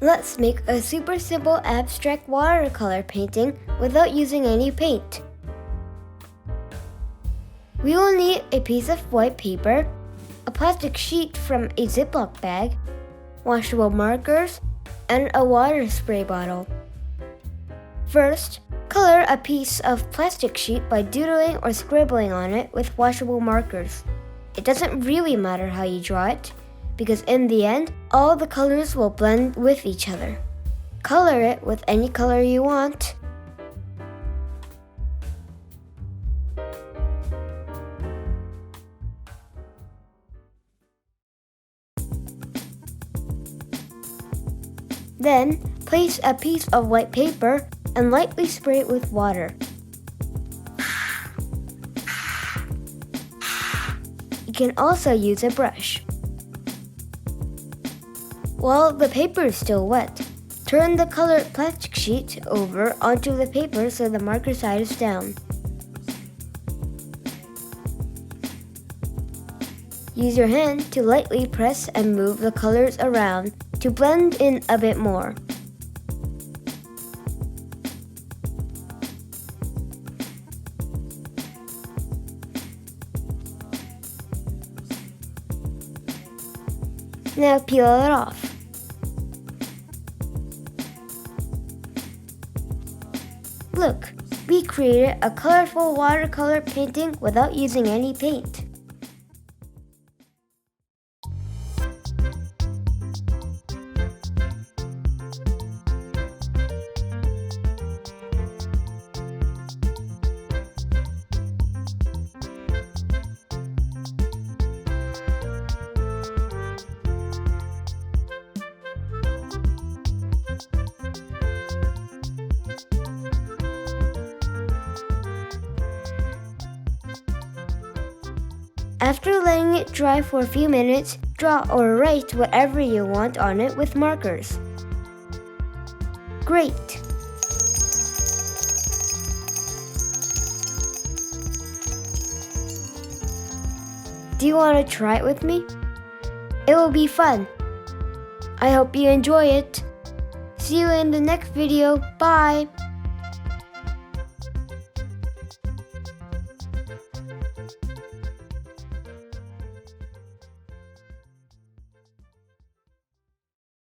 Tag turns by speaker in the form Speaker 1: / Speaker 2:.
Speaker 1: Let's make a super simple abstract watercolor painting without using any paint. We will need a piece of white paper, a plastic sheet from a Ziploc bag, washable markers, and a water spray bottle. First, color a piece of plastic sheet by doodling or scribbling on it with washable markers. It doesn't really matter how you draw it, because in the end, all the colors will blend with each other. Color it with any color you want. Then, place a piece of white paper and lightly spray it with water. You can also use a brush. While the paper is still wet, turn the colored plastic sheet over onto the paper so the marker side is down. Use your hand to lightly press and move the colors around to blend in a bit more. Now peel it off. Look, we created a colorful watercolor painting without using any paint. After letting it dry for a few minutes, draw or write whatever you want on it with markers. Great! Do you want to try it with me? It will be fun. I hope you enjoy it. See you in the next video. Bye!